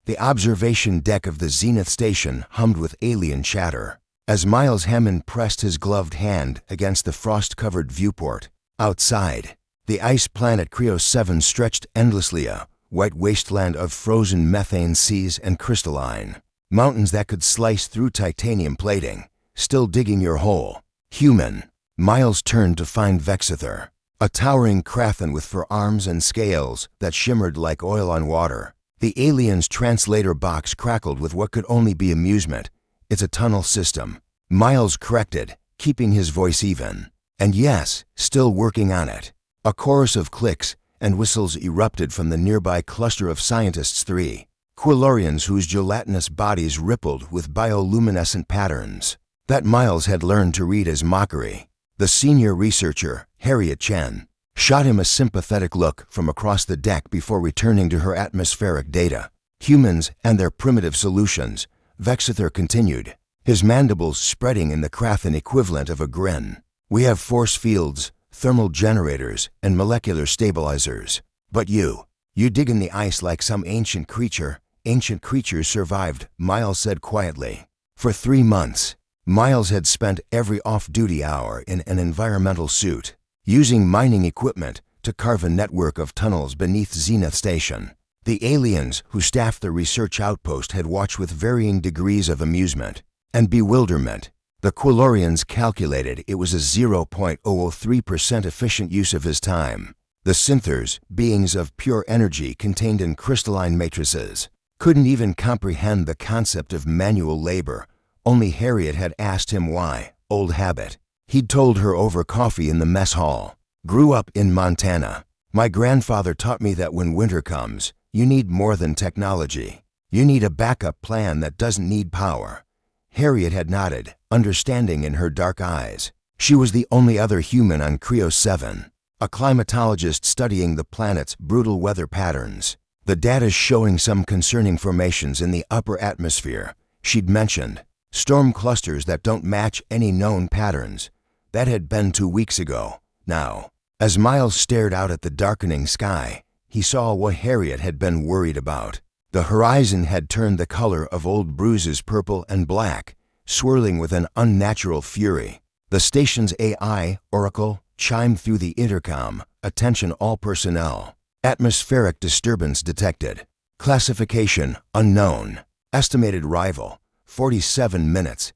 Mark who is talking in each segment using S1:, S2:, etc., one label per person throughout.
S1: The observation deck of the Zenith station hummed with alien chatter. As Miles Hammond pressed his gloved hand against the frost-covered viewport, outside, the ice planet Creo 7 stretched endlessly, a white wasteland of frozen methane seas and crystalline mountains that could slice through titanium plating, still digging your hole. Human. Miles turned to find Vexithor, a towering Krathan with forearms and scales that shimmered like oil on water. The alien's translator box crackled with what could only be amusement. It's a tunnel system, Miles corrected, keeping his voice even. And yes, still working on it. A chorus of clicks and whistles erupted from the nearby cluster of scientists, 3 Quilorians whose gelatinous bodies rippled with bioluminescent patterns that Miles had learned to read as mockery. The senior researcher, Harriet Chen, shot him a sympathetic look from across the deck before returning to her atmospheric data. Humans and their primitive solutions, Vexithor continued, his mandibles spreading in the Krathan equivalent of a grin. We have force fields, thermal generators, and molecular stabilizers. But you dig in the ice like some ancient creature. Ancient creatures survived, Miles said quietly. For 3 months, Miles had spent every off-duty hour in an environmental suit, using mining equipment to carve a network of tunnels beneath Zenith Station. The aliens who staffed the research outpost had watched with varying degrees of amusement and bewilderment. The Quilorians calculated it was a 0.003% efficient use of his time. The synthers, beings of pure energy contained in crystalline matrices, couldn't even comprehend the concept of manual labor. Only Harriet had asked him why. Old habit. He'd told her over coffee in the mess hall. Grew up in Montana. My grandfather taught me that when winter comes, you need more than technology. You need a backup plan that doesn't need power. Harriet had nodded, understanding in her dark eyes. She was the only other human on Creo 7, a climatologist studying the planet's brutal weather patterns. The data showing some concerning formations in the upper atmosphere. She'd mentioned storm clusters that don't match any known patterns. That had been 2 weeks ago. Now, as Miles stared out at the darkening sky, he saw what Harriet had been worried about. The horizon had turned the color of old bruises purple and black, swirling with an unnatural fury. The station's AI, Oracle, chimed through the intercom. Attention all personnel. Atmospheric disturbance detected. Classification unknown. Estimated arrival 47 minutes.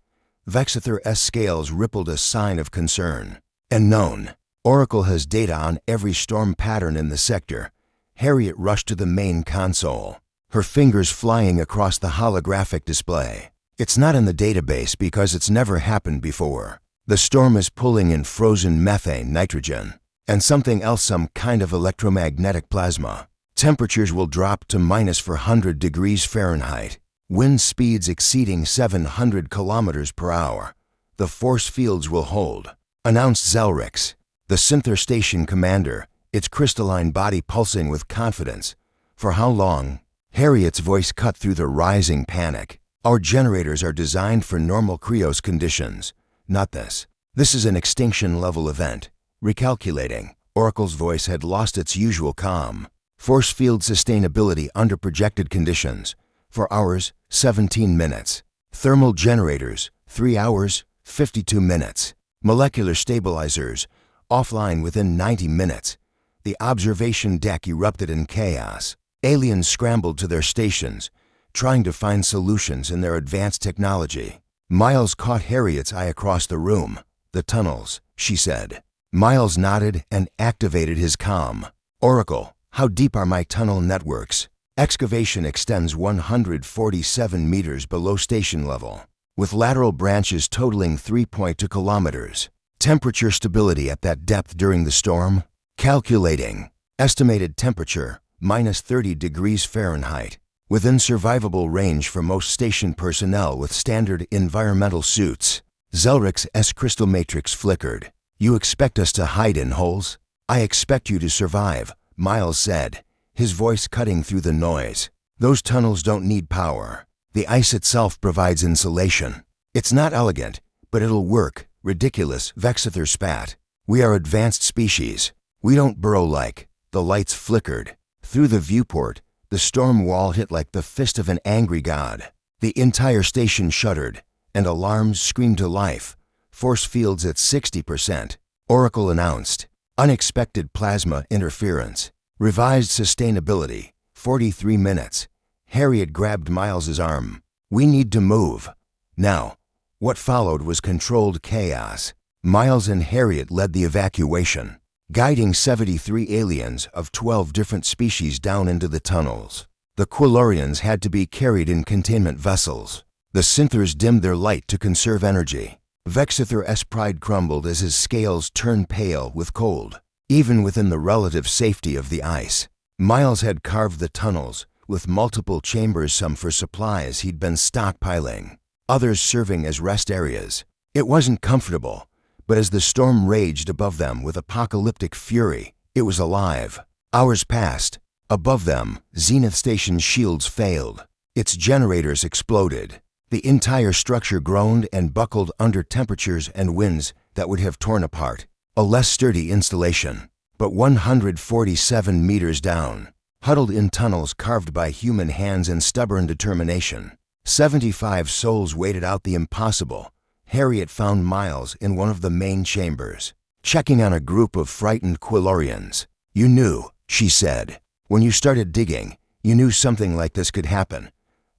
S1: Vexithor's scales rippled a sign of concern. Unknown. Oracle has data on every storm pattern in the sector. Harriet rushed to the main console, her fingers flying across the holographic display. It's not in the database because it's never happened before. The storm is pulling in frozen methane, nitrogen, and something else, some kind of electromagnetic plasma. Temperatures will drop to -400 degrees Fahrenheit. Wind speeds exceeding 700 kilometers per hour. The force fields will hold, announced Zelrix, the Synther station commander, its crystalline body pulsing with confidence. For how long? Harriet's voice cut through the rising panic. Our generators are designed for normal Creos conditions. Not this. This is an extinction-level event. Recalculating, Oracle's voice had lost its usual calm. Force field sustainability under projected conditions. For hours, 17 minutes. Thermal generators, 3 hours, 52 minutes. Molecular stabilizers, offline within 90 minutes. The observation deck erupted in chaos. Aliens scrambled to their stations, trying to find solutions in their advanced technology. Miles caught Harriet's eye across the room. The tunnels, she said. Miles nodded and activated his comm. Oracle, how deep are my tunnel networks? Excavation extends 147 meters below station level, with lateral branches totaling 3.2 kilometers. Temperature stability at that depth during the storm? Calculating. Estimated temperature, -30 degrees Fahrenheit. Within survivable range for most station personnel with standard environmental suits. Zelrix's crystal matrix flickered. You expect us to hide in holes? I expect you to survive, Miles said, his voice cutting through the noise. Those tunnels don't need power. The ice itself provides insulation. It's not elegant, but it'll work. Ridiculous, Vexithor spat. We are advanced species. We don't burrow like. The lights flickered. Through the viewport, The storm wall hit like the fist of an angry god. The entire station shuddered, and alarms screamed to life. Force fields at 60%. Oracle announced. Unexpected plasma interference. Revised sustainability. 43 minutes. Harriet grabbed Miles's arm. We need to move. Now. What followed was controlled chaos. Miles and Harriet led the evacuation, guiding 73 aliens of 12 different species down into the tunnels. The Quilorians had to be carried in containment vessels. The Synthers dimmed their light to conserve energy. Vexither's pride crumbled as his scales turned pale with cold. Even within the relative safety of the ice, Miles had carved the tunnels, with multiple chambers, some for supplies he'd been stockpiling, others serving as rest areas. It wasn't comfortable, but as the storm raged above them with apocalyptic fury, it was alive. Hours passed. Above them, Zenith Station's shields failed. Its generators exploded. The entire structure groaned and buckled under temperatures and winds that would have torn apart a less sturdy installation. But 147 meters down, huddled in tunnels carved by human hands and stubborn determination, 75 souls waited out the impossible. Harriet found Miles in one of the main chambers, checking on a group of frightened Quilorians. You knew, she said. When you started digging, you knew something like this could happen.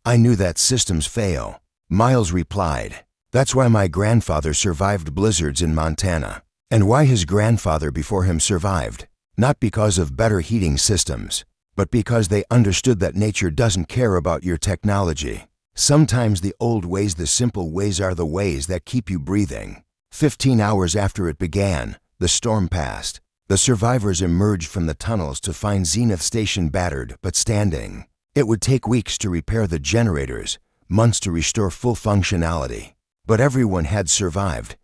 S1: I knew that systems fail. Miles replied. That's why my grandfather survived blizzards in Montana, and why his grandfather before him survived. Not because of better heating systems, but because they understood that nature doesn't care about your technology. Sometimes the old ways, the simple ways, are the ways that keep you breathing. 15 hours after it began, the storm passed. The survivors emerged from the tunnels to find Zenith Station battered but standing. It would take weeks to repair the generators, months to restore full functionality. But everyone had survived.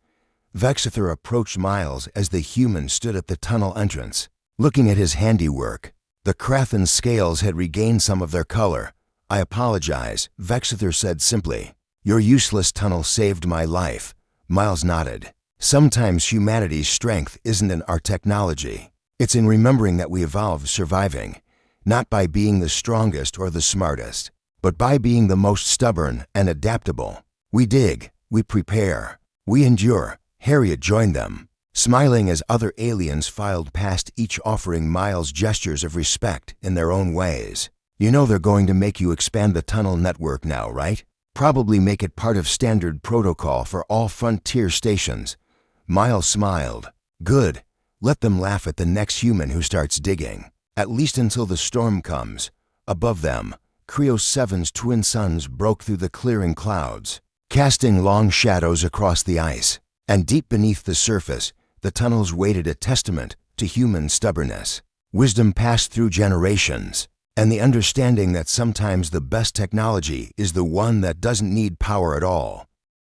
S1: Vexither approached Miles as the human stood at the tunnel entrance, looking at his handiwork. The Krathen's scales had regained some of their color. I apologize, Vexither said simply. Your useless tunnel saved my life. Miles nodded. Sometimes humanity's strength isn't in our technology. It's in remembering that we evolved surviving, not by being the strongest or the smartest, but by being the most stubborn and adaptable. We dig, we prepare, we endure. Harriet joined them, smiling as other aliens filed past, each offering Miles gestures of respect in their own ways. You know they're going to make you expand the tunnel network now, right? Probably make it part of standard protocol for all frontier stations. Miles smiled. Good. Let them laugh at the next human who starts digging. At least until the storm comes. Above them, Creo 7's twin suns broke through the clearing clouds, casting long shadows across the ice. And deep beneath the surface, the tunnels waited, a testament to human stubbornness. Wisdom passed through generations, and the understanding that sometimes the best technology is the one that doesn't need power at all.